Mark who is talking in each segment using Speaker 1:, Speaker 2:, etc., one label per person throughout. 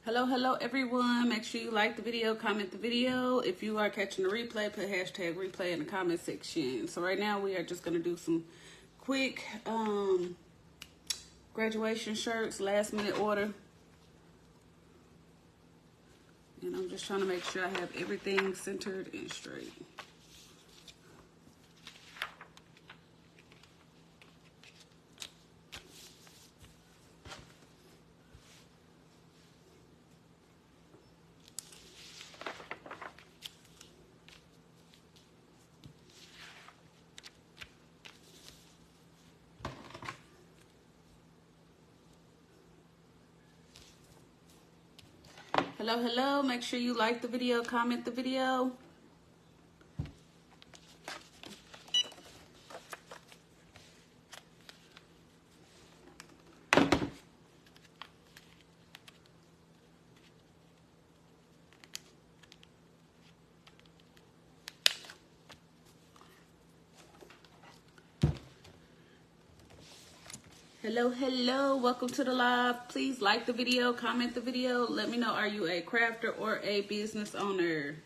Speaker 1: Hello everyone. Make sure you like the video, comment the video. If you are catching the replay, put hashtag replay in the comment section. So right now we are just going to do some quick graduation shirts, last minute order. And I'm just trying to make sure I have everything centered and straight. Hello. Make sure you like the video, comment the video. Hello. Welcome to the live. Please like the video, comment the video. Let me know, are you a crafter or a business owner?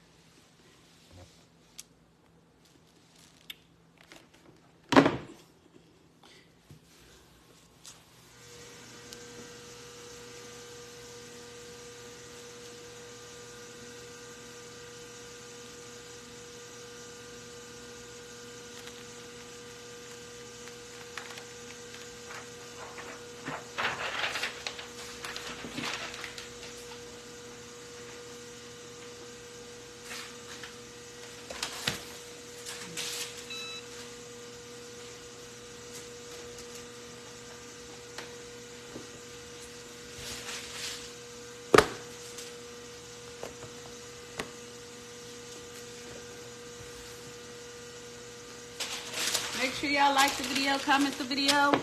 Speaker 1: Make sure y'all like the video, comment the video.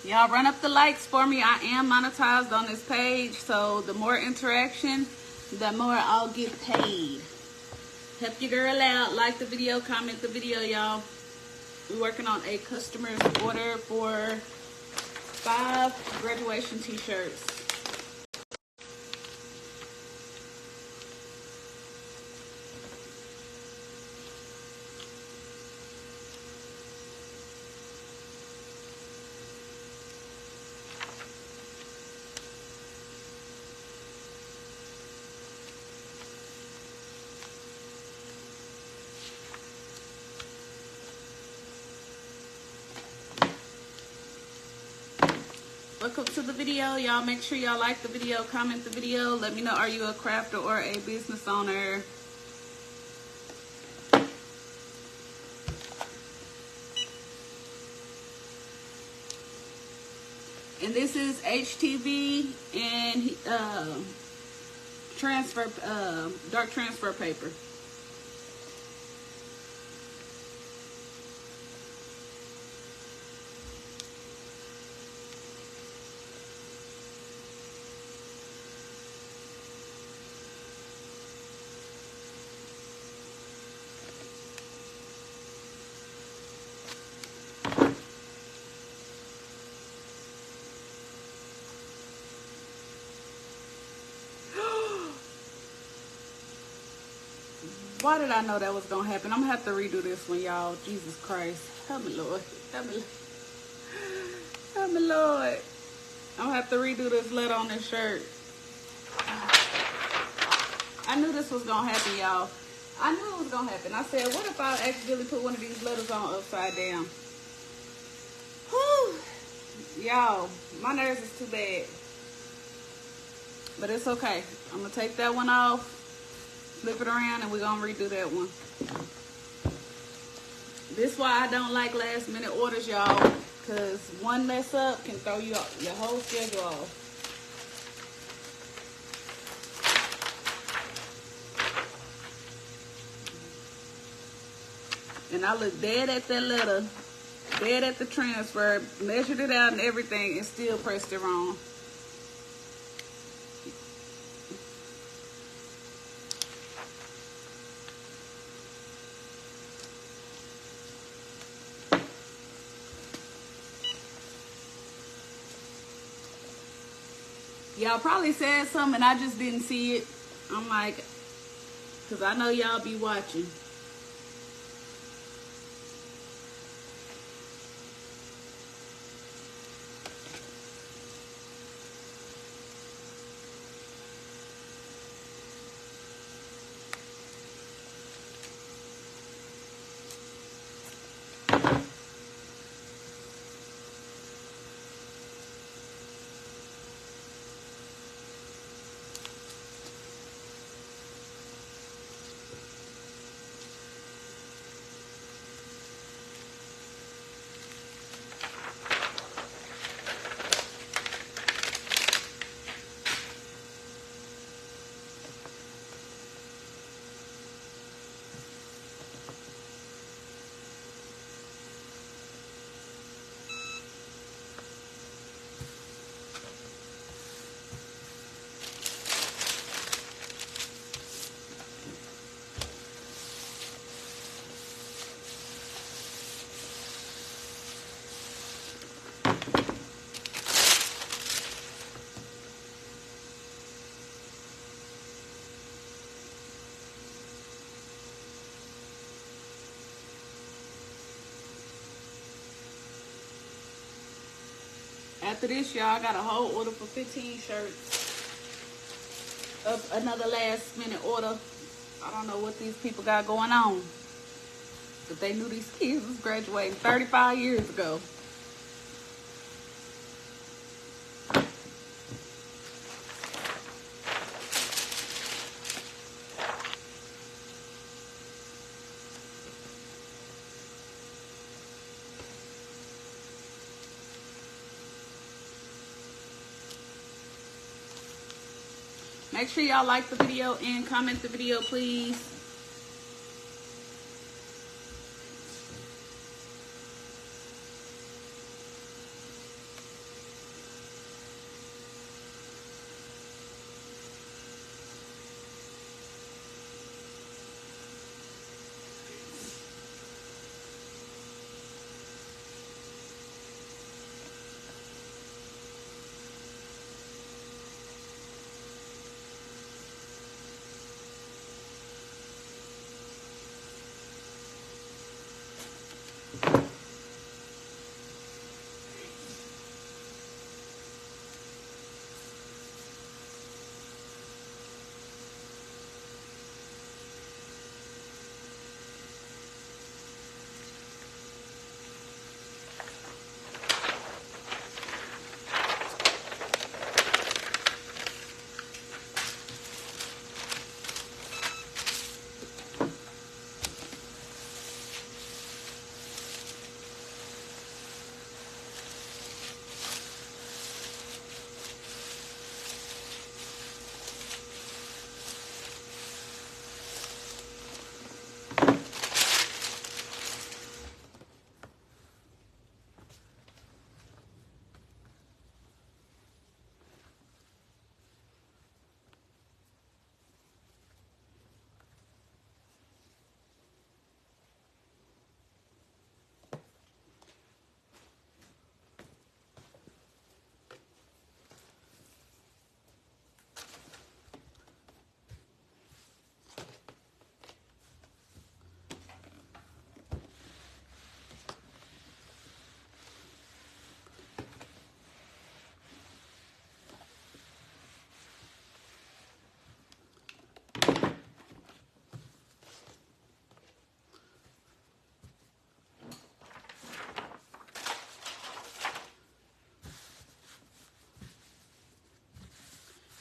Speaker 1: Y'all run up the likes for me. I am monetized on this page, so the more interaction, the more I'll get paid. Help your girl out. Like the video, comment the video, y'all. We're working on a customer's order for 5 graduation t-shirts. Welcome to the video, y'all. Make sure y'all like the video, comment the video. Let me know, are you a crafter or a business owner? And this is HTV and dark transfer paper. Why did I know that was gonna happen? I'm gonna have to redo this one, y'all. Jesus Christ. Help me, Lord. Help me, Lord. I'm gonna have to redo this letter on this shirt. I knew this was gonna happen, y'all. I knew it was gonna happen. I said, what if I accidentally put one of these letters on upside down? Whew. Y'all, my nerves is too bad. But it's okay. I'm gonna take that one off, flip it around, and we're gonna redo that one. This is why I don't like last minute orders, y'all. Because one mess up can throw you off, your whole schedule off. And I looked dead at that letter, dead at the transfer, measured it out and everything, and still pressed it wrong. Y'all probably said something and I just didn't see it. I'm like, because I know y'all be watching. After this, y'all, I got a whole order for 15 shirts. Another last minute order. I don't know what these people got going on. But they knew these kids was graduating 35 years ago. Make sure y'all like the video and comment the video, please.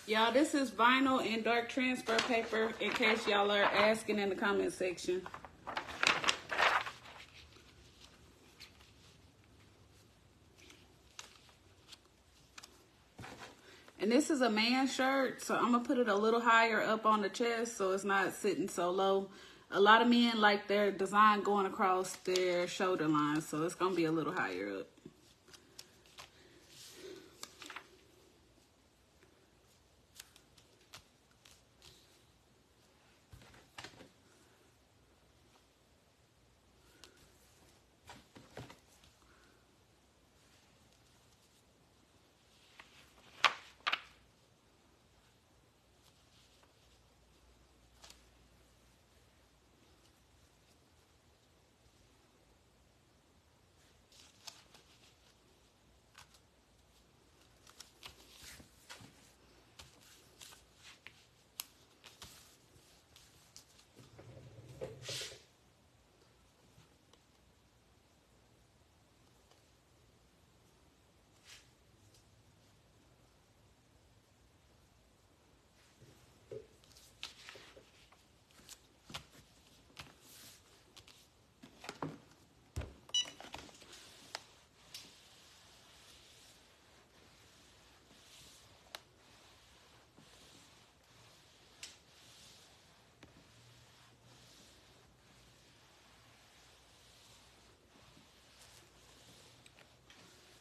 Speaker 1: Y'all, this is vinyl and dark transfer paper, in case y'all are asking in the comment section. And this is a man's shirt, so I'm gonna put it a little higher up on the chest so it's not sitting so low. A lot of men like their design going across their shoulder line, so it's gonna be a little higher up.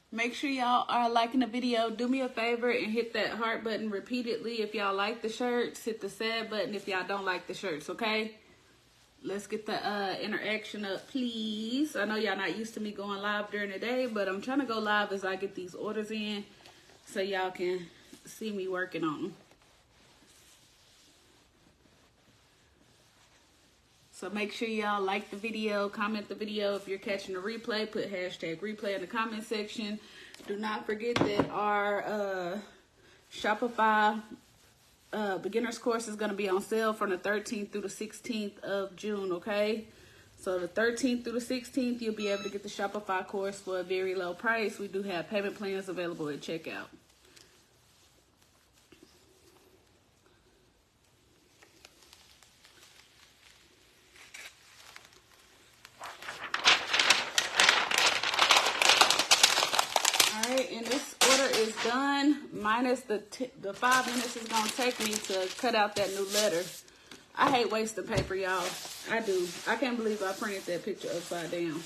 Speaker 1: Make sure y'all are liking the video. Do me a favor and hit that heart button repeatedly if y'all like the shirts. Hit the sad button if y'all don't like the shirts, okay? Let's get the interaction up, please. I know y'all not used to me going live during the day, but I'm trying to go live as I get these orders in so y'all can see me working on them. So make sure y'all like the video, comment the video. If you're catching the replay, put hashtag replay in the comment section. Do not forget that our Shopify beginner's course is going to be on sale from the 13th through the 16th of June, okay? So the 13th through the 16th, you'll be able to get the Shopify course for a very low price. We do have payment plans available at checkout. And this order is done, minus the 5 minutes it's gonna take me to cut out that new letter. I hate wasting paper, y'all. I do. I can't believe I printed that picture upside down.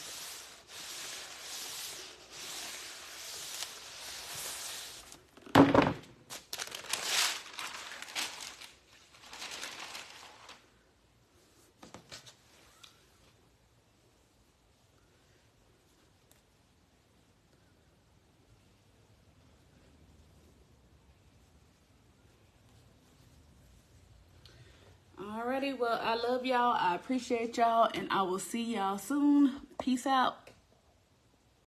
Speaker 1: Alrighty, well, I love y'all. I appreciate y'all, and I will see y'all soon. Peace out.